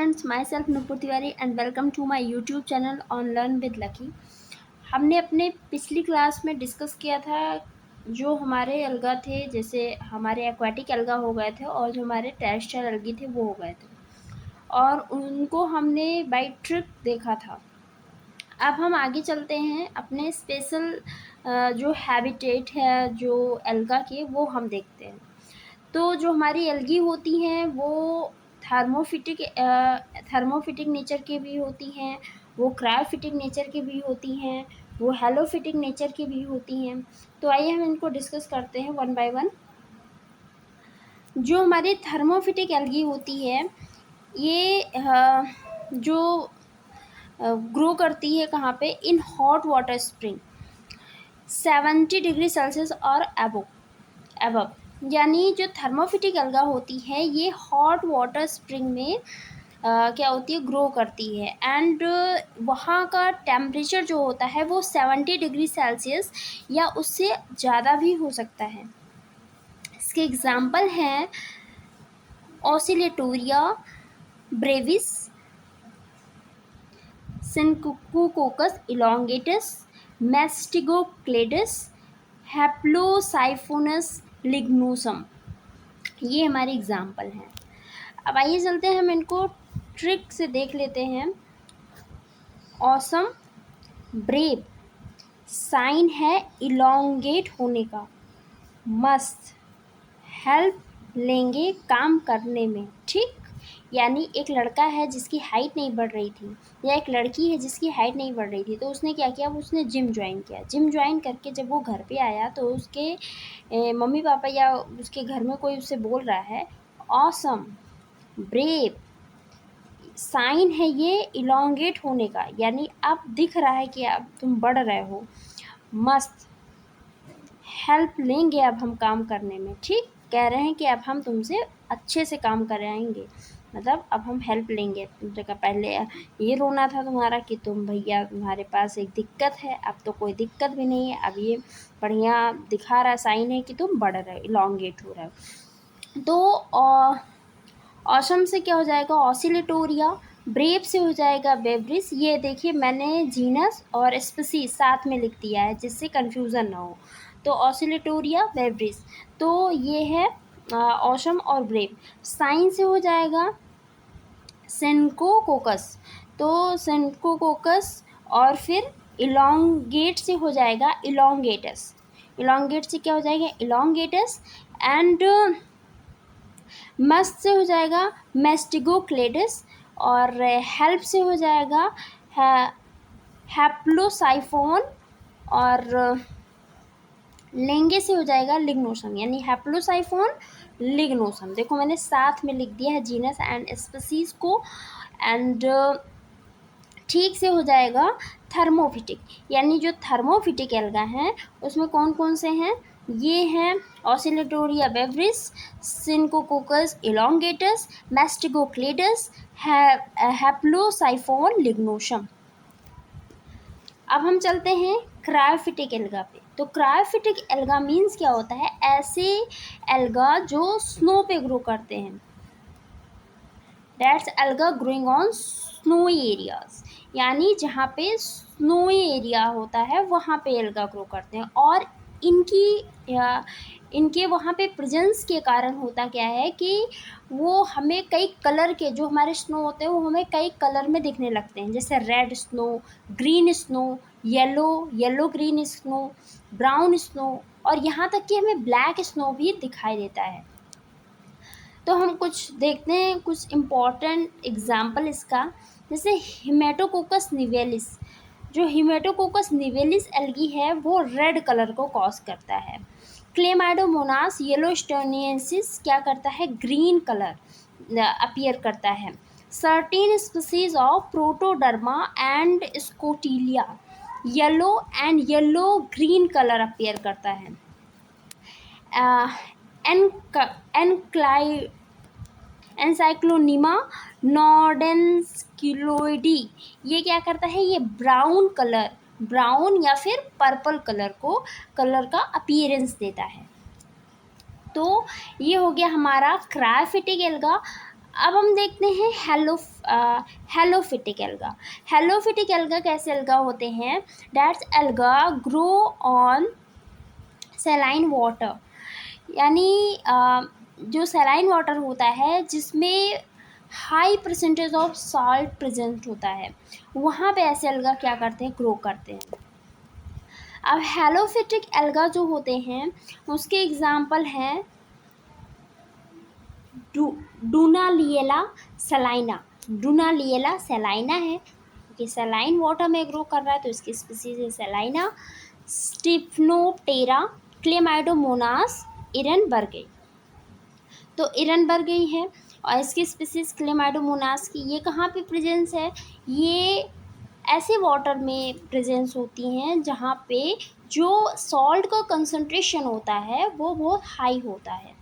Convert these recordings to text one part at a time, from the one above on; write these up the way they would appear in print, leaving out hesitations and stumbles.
Friends, myself Nupur Tiwari and welcome to my YouTube channel on learn with Lucky. हमने अपने पिछली class में discuss किया था जो हमारे अलगा थे, जैसे हमारे एक्वाटिक अलगा हो गए थे और जो हमारे टेरेस्ट्रियल अलगी थे वो हो गए थे और उनको हमने बाय ट्रिक देखा था। अब हम आगे चलते हैं, अपने स्पेशल जो हैबिटेट है जो अलगा के वो हम देखते हैं। तो जो हमारी एल्गी होती हैं वो थर्मोफिटिक नेचर की भी होती हैं, वो क्रायोफिटिक नेचर की भी होती हैं, वो हेलोफिटिक नेचर की भी होती हैं। तो आइए हम इनको डिस्कस करते हैं वन बाय वन। जो हमारी थर्मोफिटिक एल्गी होती है ये जो ग्रो करती है कहाँ पे, in hot water spring 70 degree Celsius और अबव। यानी जो थर्मोफिटिक अलगा होती है ये हॉट वाटर स्प्रिंग में क्या होती है, ग्रो करती है। एंड वहाँ का टेम्परेचर जो होता है वो 70 डिग्री सेल्सियस या उससे ज़्यादा भी हो सकता है। इसके एग्जाम्पल हैं ऑसिलेटोरिया ब्रेविस, सिनकोकोकस इलोंगेटस, मैस्टिगोक्लेडस, हैप्लोसाइफोनस लिग्नोसम। ये हमारे एग्जाम्पल हैं। अब आइए चलते हैं, हम इनको ट्रिक से देख लेते हैं। ऑसम, ब्रेव, साइन है इलोंगेट होने का, मस्त, हेल्प लेंगे काम करने में, ठीक। यानी एक लड़का है जिसकी हाइट नहीं बढ़ रही थी या एक लड़की है जिसकी हाइट नहीं बढ़ रही थी, तो उसने क्या किया, उसने जिम ज्वाइन किया। जिम ज्वाइन करके जब वो घर पे आया तो उसके मम्मी पापा या उसके घर में कोई उससे बोल रहा है ऑसम, ब्रेव, साइन है ये इलोंगेट होने का, यानी अब दिख रहा है कि अब तुम बढ़ रहे हो, मस्त, हेल्प लेंगे अब हम काम करने में, ठीक। कह रहे हैं कि अब हम तुमसे अच्छे से काम कराएंगे, मतलब अब हम हेल्प लेंगे तुमसे। का पहले ये रोना था तुम्हारा कि तुम भैया तुम्हारे पास एक दिक्कत है, अब तो कोई दिक्कत भी नहीं है, अब ये बढ़िया दिखा रहा साइन है कि तुम बढ़ रहे हो, इलोंगेट हो रहे हो। तो ऑसम से क्या हो जाएगा, ऑसिलेटोरिया, ब्रेव से हो जाएगा बेवरिस। ये देखिए मैंने जीनस और स्पीसीज साथ में लिख दिया है जिससे कंफ्यूजन ना हो। तो ऑसिलेटोरिया, बेवरिस, तो ये है ऑसम और ब्रेव। साइन से हो जाएगा सिनकोकोकस, तो सिनकोकोकस, और फिर इलोंगेट से हो जाएगा इलोंगेटस। इलोंगेट से क्या हो जाएगा, इलोंगेटस। एंड मस्त से हो जाएगा मैस्टिगोक्लेडस, और हेल्प से हो जाएगा हैप्लोसाइफोन, और लेंगे से हो जाएगा लिग्नोसम, यानी हैप्लोसाइफोन, लिग्नोसम। देखो मैंने साथ में लिख दिया है जीनस एंड स्पीसीज को। एंड ठीक से हो जाएगा थर्मोफिटिक, यानी जो थर्मोफिटिक एल्गा हैं उसमें कौन कौन से हैं, ये हैं ऑसिलेटोरिया बेवरिस, सिनकोकोकस इलोंगेटस, मैस्टिगोक्लेडस, हैप्लोसाइफोन लिग्नोसम। अब हम चलते हैं क्रायोफिटिक एल्गा पे। तो क्रायोफिटिक एल्गा मीन्स क्या होता है, ऐसे एल्गा जो स्नो पे ग्रो करते हैं, that's alga growing on snowy areas, यानी जहाँ पे स्नोई एरिया होता है वहाँ पे एल्गा ग्रो करते हैं। और इनके वहाँ पे प्रेजेंस के कारण होता क्या है कि वो हमें कई कलर के, जो हमारे स्नो होते हैं वो हमें कई कलर में दिखने लगते हैं, जैसे red snow, green snow, yellow green snow, brown snow, और यहाँ तक कि हमें ब्लैक स्नो भी दिखाई देता है। तो हम कुछ देखते हैं, कुछ इम्पॉर्टेंट एग्जाम्पल इसका, जैसे हिमेटोकोकस निवेलिस। जो हिमेटोकोकस निवेलिस एल्गी है वो रेड कलर को कॉज करता है। क्लेमाइडोमोनास येलोस्टोनियंसिस क्या करता है, ग्रीन कलर अपीयर करता है। Certain species of Protoderma and Scotiella yellow and yellow green colour appear करता है। एनसाइक्लोनिमा नॉर्डेन्स्किलोइडी ये क्या करता है, ये ब्राउन कलर, ब्राउन या फिर पर्पल कलर का अपीयरेंस देता है। तो ये हो गया हमारा क्रायोफिटिक एल्गा। अब हम देखते हैं हेलोफिटिक एल्गा। हेलोफिटिक एल्गा कैसे एल्गा होते हैं? That's alga grow on saline water, यानी जो सैलाइन वाटर होता है जिसमें high percentage of salt present होता है, वहाँ पे ऐसे एल्गा क्या करते हैं? ग्रो करते हैं। अब हेलोफिटिक एल्गा जो होते हैं उसके एग्जाम्पल हैं डूनालिएला सलाइना। डूनालिएला सलाइना है कि सलाइन वाटर में ग्रो कर रहा है, तो इसकी स्पीसीज है सलाइना। स्टिफनोप्टेरा क्लेमाइडोमोनास इरनबर्गी, तो इरनबर्गी है, और इसकी स्पीसीज क्लेमाइडोमोनास की ये कहाँ पे प्रेजेंस है? ये ऐसे वाटर में प्रेजेंस होती हैं जहाँ पे जो सॉल्ट का कंसंट्रेशन होता है वो बहुत हाई होता है।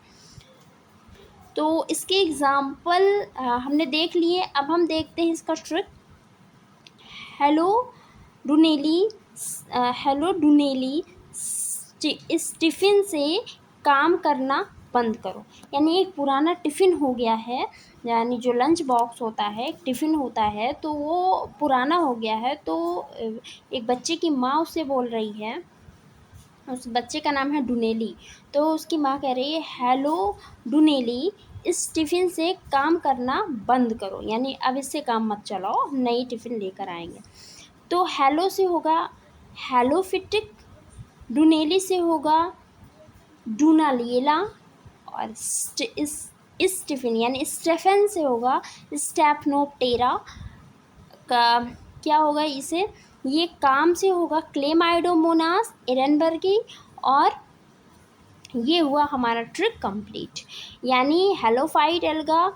तो इसके एग्ज़ाम्पल हमने देख लिए। अब हम देखते हैं इसका ट्रिक। हेलो डुनेली टिफ़िन से काम करना बंद करो, यानी एक पुराना टिफ़िन हो गया है, यानी जो लंच बॉक्स होता है, टिफ़िन होता है, तो वो पुराना हो गया है। तो एक बच्चे की माँ उससे बोल रही है, उस बच्चे का नाम है डुनेली, तो उसकी माँ कह रही है हेलो डुनेली, इस टिफ़िन से काम करना बंद करो, यानी अब इससे काम मत चलाओ, नई टिफ़िन लेकर आएंगे। तो हेलो से होगा हेलोफिटिक, डुनेली से होगा डूनालिएला, और इस टिफ़िन यानी स्टेफन से होगा स्टेफनोप्टेरा का क्या होगा इसे? ये काम से होगा क्लेमाइडोमोनास इरनबर्गी, और ये हुआ हमारा ट्रिक कंप्लीट। यानी हेलोफाइट एल्गा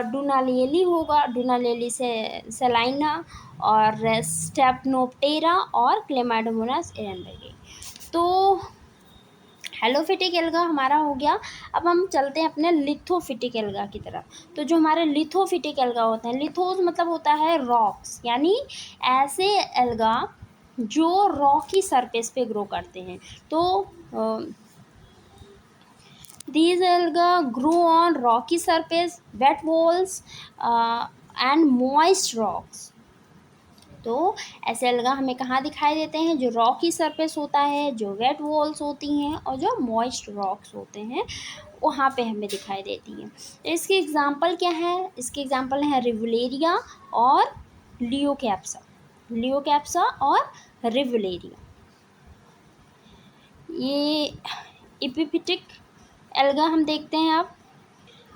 डूनालिएली होगा, डूनालिएली से सेलाइना, और स्टेपनोप्टेरा और क्लेमाइडोमोनास इरनबर्गी। तो हेलोफिटिक एल्गा हमारा हो गया। अब हम चलते हैं अपने लिथोफिटिक एल्गा की तरफ। तो जो हमारे लिथोफिटिक एल्गा होते हैं, लिथोस मतलब होता है रॉक्स, यानी ऐसे एल्गा जो रॉकी सरफेस पे ग्रो करते हैं। तो these alga grow on rocky surface, wet walls and moist rocks। तो ऐसे अलगा हमें कहाँ दिखाई देते हैं? जो रॉकी सरफेस होता है, जो वेट वॉल्स होती हैं, और जो मॉइस्ट रॉक्स होते हैं, वहाँ पे हमें दिखाई देती हैं। तो इसके एग्जांपल क्या है? इसके एग्जांपल हैं रिवुलेरिया और लियोकैप्सा और रिवुलेरिया। ये एपिफिटिक एल्गा हम देखते हैं अब।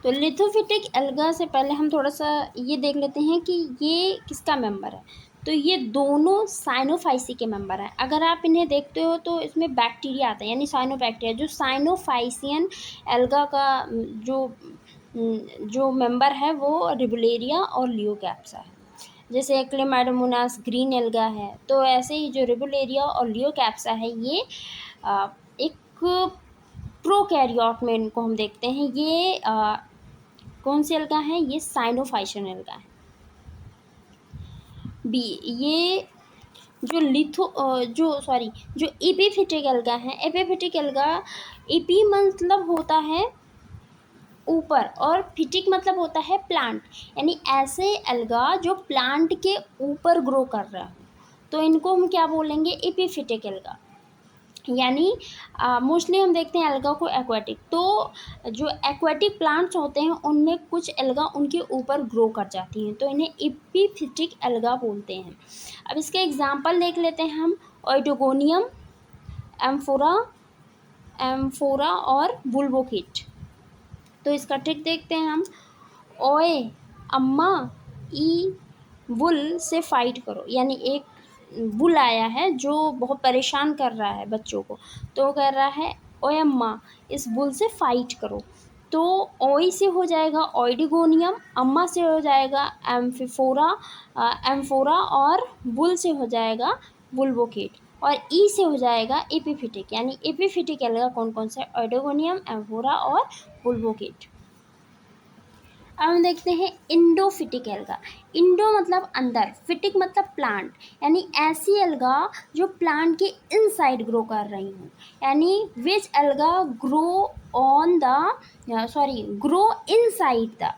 तो लिथोफिटिक एल्गा से पहले हम थोड़ा सा ये देख लेते हैं कि ये किसका मेंबर है। तो ये दोनों साइनोफाइसी के मेंबर हैं। अगर आप इन्हें देखते हो तो इसमें बैक्टीरिया आता है, यानी साइनोबैक्टीरिया। जो साइनोफाइसियन एल्गा का जो मेंबर है वो रिवुलेरिया और लियोकैप्सा है। जैसे क्लेमाइडोमोनास ग्रीन एल्गा है, तो ऐसे ही जो रिवुलेरिया और लियोकैप्सा है ये एक प्रोकैरियोट में इनको हम देखते हैं। ये कौन सी एल्गा है? ये साइनोफाइसियन एल्गा है। बी ये जो एपिफिटिक एल्गा है, एपिफिटिक एल्गा, एपी मतलब होता है ऊपर, और फिटिक मतलब होता है प्लांट, यानी ऐसे एल्गा जो प्लांट के ऊपर ग्रो कर रहा है, तो इनको हम क्या बोलेंगे? Epiphytic alga. यानी मोस्टली हम देखते हैं एल्गा को एक्वाटिक। तो जो एक्वाटिक प्लांट्स होते हैं उनमें कुछ एल्गा उनके ऊपर ग्रो कर जाती हैं, तो इन्हें एपिफिटिक एल्गा बोलते हैं। अब इसके एग्जांपल देख लेते हैं हम। ओइडोगोनियम, एम्फोरा और बुल्बोकिट। तो इसका ट्रिक देखते हैं हम। ओए अम्मा, ई बुल से फाइट करो, यानी एक बुल आया है जो बहुत परेशान कर रहा है बच्चों को, तो कह रहा है ओए अम्मा, इस बुल से फाइट करो। तो ओई से हो जाएगा ओइडिगोनियम, अम्मा से हो जाएगा एम्फोरा, और बुल से हो जाएगा बुल्बोकेट, और ई से हो जाएगा एपिफिटिक। यानी एपिफिटिक एल्गा कौन कौन से? ओइडिगोनियम, एम्फोरा और बुल्बोकेट। अब हम देखते हैं इंडोफिटिक एल्गा। इंडो मतलब अंदर, फिटिक मतलब प्लांट, यानी ऐसी एल्गा जो प्लांट के इनसाइड ग्रो कर रही हूँ, यानी which alga grow inside the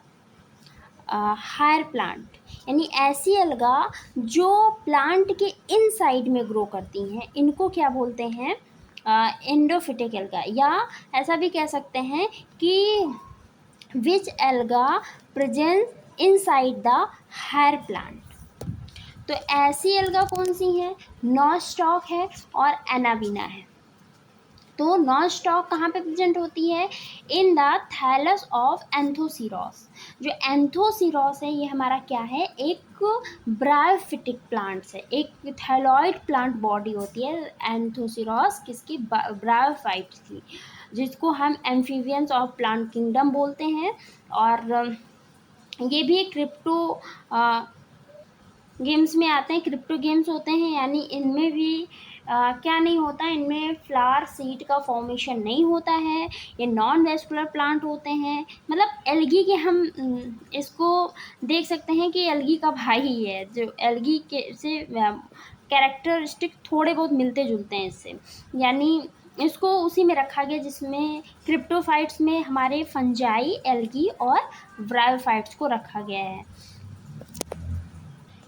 higher plant, यानी ऐसी अलगा जो प्लांट के इनसाइड में ग्रो करती हैं, इनको क्या बोलते हैं, एंडोफिटिक एल्गा। या ऐसा भी कह सकते हैं कि which alga present inside the higher plant. तो ऐसी एल्गा कौन सी है, नॉस्टॉक है और एनाबीना है। तो नॉस्टॉक कहाँ पे प्रेजेंट होती है, इन द थैलस ऑफ एंथोसीरोस। जो एंथोसीरोस है ये हमारा क्या है, एक ब्रायोफिटिक प्लांट्स है, एक थैलॉइड प्लांट बॉडी होती है एंथोसीरोस किसकी, ब्रायोफाइट्स की, जिसको हम एम्फीबियंस ऑफ प्लांट किंगडम बोलते हैं। और ये भी एक क्रिप्टो गेम्स में आते हैं, क्रिप्टो गेम्स होते हैं, यानी इनमें भी क्या नहीं होता, इनमें फ्लावर सीड का फॉर्मेशन नहीं होता है, ये नॉन वेस्कुलर प्लांट होते हैं। मतलब एल्गी के हम इसको देख सकते हैं कि एल्गी का भाई ही है, जो एल्गी के से कैरेक्टरिस्टिक थोड़े बहुत मिलते जुलते हैं इससे, यानी इसको उसी में रखा गया जिसमें क्रिप्टोफाइट्स में हमारे फंजाई, एल्गी और ब्रायोफाइट्स को रखा गया है।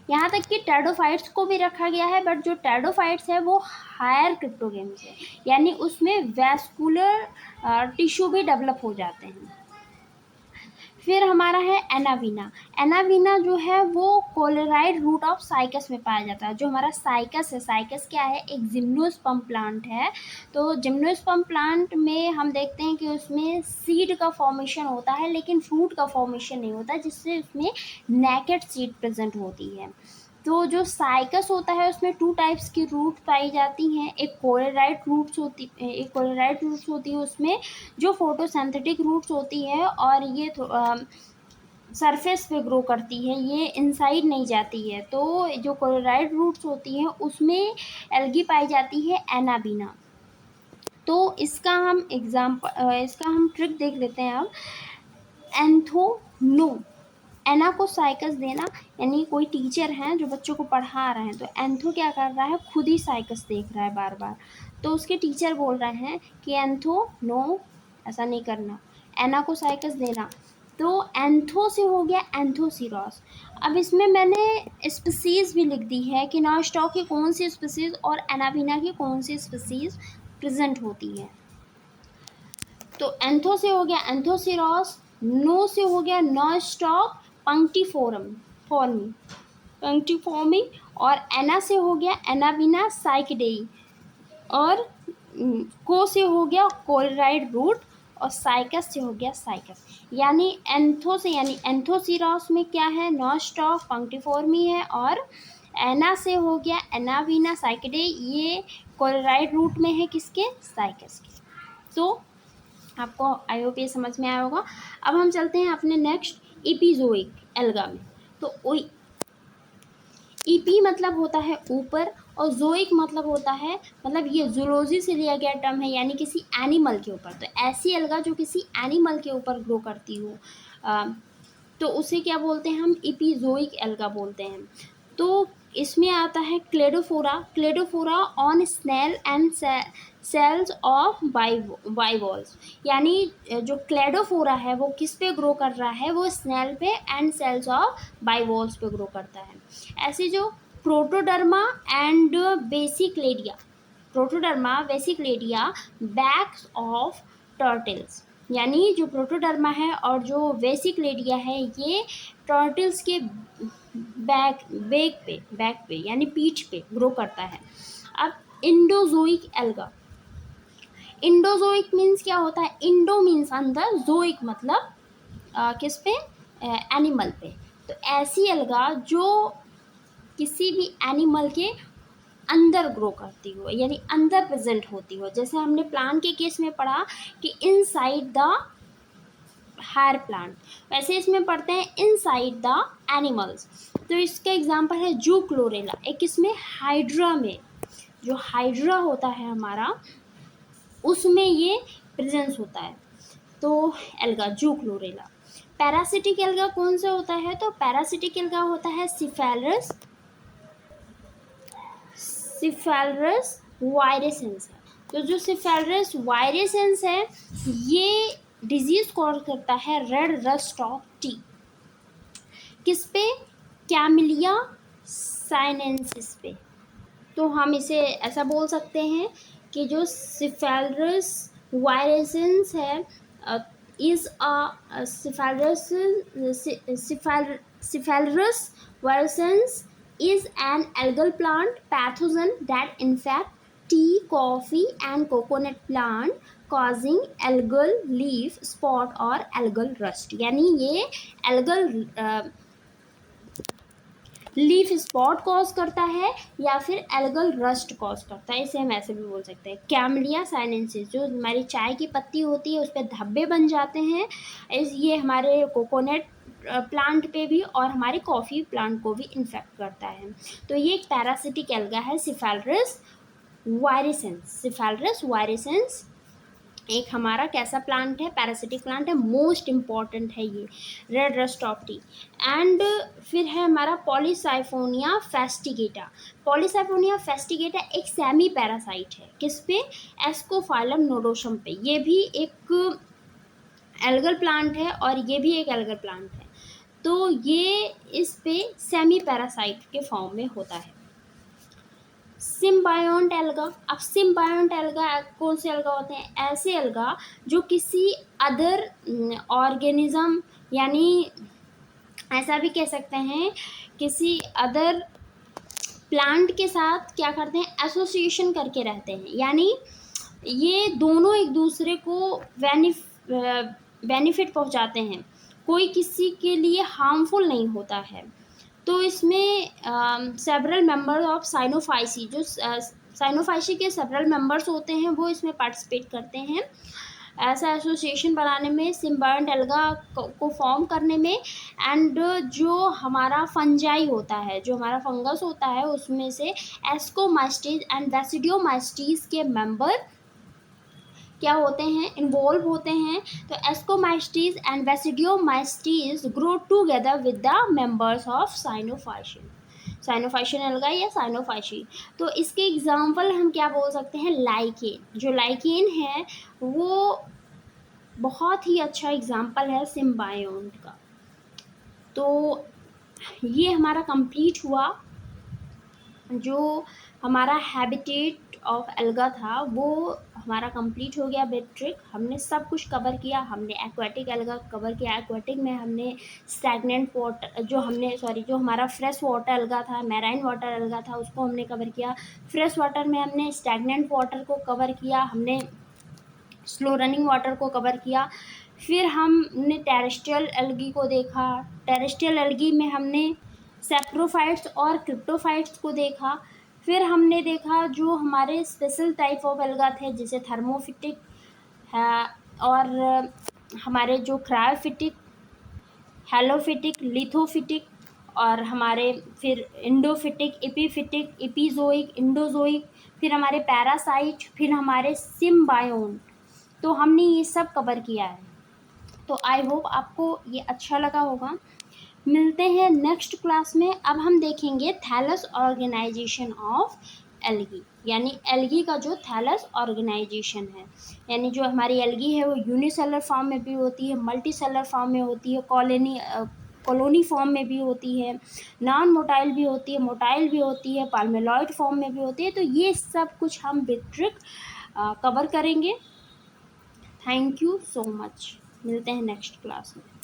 यहाँ तक कि टेडोफाइट्स को भी रखा गया है, बट जो टेडोफाइट्स है वो हायर क्रिप्टोगेम्स है, यानी उसमें वैस्कुलर टिश्यू भी डेवलप हो जाते हैं। फिर हमारा है एनावीना। एनावीना जो है वो कोलेराइड रूट ऑफ साइकस में पाया जाता है। जो हमारा साइकस है, साइकस क्या है, एक जिम्नोस्पर्म प्लांट है। तो जिम्नोस्पर्म प्लांट में हम देखते हैं कि उसमें सीड का फॉर्मेशन होता है लेकिन फ्रूट का फॉर्मेशन नहीं होता, जिससे उसमें नेकेड सीड प्रेजेंट होती है। तो जो साइकस होता है उसमें 2 टाइप्स की रूट पाई जाती हैं, एक कोलेराइड रूट्स होती है उसमें, जो फोटोसिंथेटिक रूट्स होती है और ये सरफेस पे ग्रो करती है, ये इनसाइड नहीं जाती है। तो जो कोलेराइड रूट्स होती हैं उसमें एल्गी पाई जाती है एनाबीना। तो इसका हम ट्रिक देख लेते हैं अब। एंथोनो, एना को साइकस देना, यानी कोई टीचर हैं जो बच्चों को पढ़ा रहे हैं, तो एंथो क्या कर रहा है, खुद ही साइकस देख रहा है बार बार, तो उसके टीचर बोल रहे हैं कि एंथो नो, ऐसा नहीं करना, एना को साइकस देना। तो एंथो से हो गया एंथोसीरोस। अब इसमें मैंने स्पीसीज भी लिख दी है कि नॉस्टॉक की कौन सी स्पीसीज और एनाबीना की कौन सी स्पीसीज प्रेजेंट होती है। तो एंथो से हो गया एंथोसीरोस, नो से हो गया नॉस्टॉक पंक्टिफॉर्मी, और एना से हो गया एनाबीना साइकडेई, और को से हो गया कोलेराइड रूट, और साइकस से हो गया साइकस। यानी एंथो से, यानी एंथोसीरोस में क्या है, नॉस्टॉक पंक्टिफॉर्मी है, और एना से हो गया एनाबीना साइकडेई, ये कोलेराइड रूट में है किसके, साइकस के। तो आपको आई होप ये समझ में आया होगा। अब हम चलते हैं अपने नेक्स्ट इपीजोइक एल्गा में। तो ईपी मतलब होता है ऊपर, और जोइक मतलब होता है, मतलब ये जूलॉजी से लिया गया टर्म है, यानी किसी एनिमल के ऊपर। तो ऐसी अलगा जो किसी एनिमल के ऊपर ग्रो करती हो, तो उसे क्या बोलते हैं हम, इपीजोइक अलगा बोलते हैं। तो इसमें आता है Cladophora on snail and shells of bivalves, यानी जो क्लेडोफोरा है वो किस पे ग्रो कर रहा है, वो स्नेल पे एंड सेल्स ऑफ बाइवॉल्स पे ग्रो करता है। ऐसे जो प्रोटोडर्मा एंड वेसिक्लेडिया बैक्स ऑफ टर्टल्स, यानी जो प्रोटोडर्मा है और जो वेसिक्लेडिया है ये टर्टल्स के बैक पे यानी पीठ पे ग्रो करता है। अब इंडोजोइक एल्गा, इंडोजोइक मीन्स क्या होता है, इंडो मीन्स अंदर, जोइक मतलब किस पे, एनिमल पे। तो ऐसी एल्गा जो किसी भी एनिमल के अंदर ग्रो करती हो, यानी अंदर प्रेजेंट होती हो, जैसे हमने प्लांट के केस में पढ़ा कि इनसाइड द हायर प्लांट, वैसे इसमें पढ़ते हैं इनसाइड द एनिमल्स। तो इसका एग्जांपल है जू क्लोरेला, एक इसमें हाइड्रा में, जो हाइड्रा होता है हमारा उसमें ये प्रेजेंस होता है। तो एल्गा जू क्लोरेला। पैरासिटिक एल्गा कौन सा होता है, तो पैरासिटिक एल्गा होता है सिफेलरस वायरेसेंस है। तो जो सिफेलरस वायरेसेंस है ये डिजीज कॉज करता है रेड रस्ट ऑफ टी। किस पे? कैमिलिया साइनेंसिस पे। तो हम इसे ऐसा बोल सकते हैं कि जो सिफेलरस वायरेसेंस है is a Cephaleuros virescens is an algal plant pathogen that infect tea, coffee and coconut plant causing algal leaf spot और algal rust। यानी ये algal लीफ स्पॉट कॉज करता है या फिर एल्गल रस्ट कॉज करता है, इसे हम ऐसे भी बोल सकते हैं। कैमलिया साइनेंसिस, जो हमारी चाय की पत्ती होती है उस पर धब्बे बन जाते हैं, ये हमारे कोकोनट प्लांट पे भी और हमारे कॉफ़ी प्लांट को भी इन्फेक्ट करता है। तो ये एक पैरासिटिक एल्गा है सिफेलरस वायरेसेंस। सिफेलरस वायरेसेंस एक हमारा कैसा प्लांट है? पैरासिटिक प्लांट है, मोस्ट इम्पॉर्टेंट है ये, red rust of T. And फिर है हमारा पॉलीसाइफोनिया फेस्टिगेटा। पॉलीसाइफोनिया फेस्टिगेटा एक सेमी पैरासाइट है, किस पे? एस्कोफाइलम नोडोसम पे। ये भी एक एल्गल प्लांट है और ये भी एक एल्गल प्लांट है। तो ये इस पे सेमी पैरासाइट के फॉर्म में होता है। सिम्बायोंट एल्गा। अब सिम्बायोंट एल्गा कौन से एल्गा होते हैं? ऐसे एल्गा जो किसी अदर ऑर्गेनिज्म, यानी ऐसा भी कह सकते हैं किसी अदर प्लांट के साथ क्या करते हैं? एसोसिएशन करके रहते हैं। यानी ये दोनों एक दूसरे को बेनिफिट पहुंचाते हैं, कोई किसी के लिए हार्मफुल नहीं होता है। तो इसमें सेवरल मेंबर ऑफ साइनोफाइसी, जो साइनोफाइसी के सेवरल मेंबर्स होते हैं वो इसमें पार्टिसिपेट करते हैं ऐसा एसोसिएशन बनाने में, सिम्बायोंट एल्गा को फॉर्म करने में। एंड जो हमारा फंजाई होता है, जो हमारा फंगस होता है, उसमें से एस्कोमाइस्टीज एंड बेसिडियोमाइस्टीज के मेंबर क्या होते हैं? इन्वॉल्व होते हैं। तो Ascomycetes and Basidiomycetes grow together with the members of Cyanophyceae, Cyanophyceae alga या साइनोफाइशी। तो इसके एग्जाम्पल हम क्या बोल सकते हैं? लाइकेन। जो लाइकेन है वो बहुत ही अच्छा एग्जाम्पल है सिम्बायोंट का। तो ये हमारा कंप्लीट हुआ, जो हमारा हैबिटेट ऑफ एल्गा था वो हमारा कंप्लीट हो गया। बेट्रिक हमने सब कुछ कवर किया। हमने एक्वाटिक एल्गा कवर किया, एक्वाटिक में हमने स्टैग्नेंट वाटर, जो हमारा फ्रेश वाटर एल्गा था, मैराइन वाटर एल्गा था, उसको हमने कवर किया। फ्रेश वाटर में हमने स्टैग्नेंट वाटर को कवर किया, हमने स्लो रनिंग वाटर को कवर किया। फिर हमने टेरेस्ट्रियल एल्गी को देखा। टेरेस्ट्रियल एल्गी में हमने सैप्रोफाइट्स और क्रिप्टोफाइट्स को देखा। फिर हमने देखा जो हमारे स्पेशल टाइप ऑफ एल्गा थे, जैसे थर्मोफिटिक है और हमारे जो क्रायोफिटिक, हेलोफिटिक, लिथोफिटिक और हमारे फिर इंडोफिटिक, एपीफिटिक, एपीजोइक, इंडोजोइक, फिर हमारे पैरासाइट, फिर हमारे सिम्बायोंट। तो हमने ये सब कवर किया है। तो आई होप आपको ये अच्छा लगा होगा। मिलते हैं नेक्स्ट क्लास में। अब हम देखेंगे थैलस ऑर्गेनाइजेशन ऑफ एल्गी, यानी एल्गी का जो थैलस ऑर्गेनाइजेशन है, यानी जो हमारी एल्गी है वो यूनिसेलर फॉर्म में भी होती है, मल्टी सेलर फॉर्म में होती है, कॉलोनी फॉर्म में भी होती है, नॉन मोटाइल भी होती है, मोटाइल भी होती है, पाल्मेलॉइड फॉर्म में भी होती है। तो ये सब कुछ हम बेट्रिक कवर करेंगे। Thank you so much. मिलते हैं नेक्स्ट क्लास में।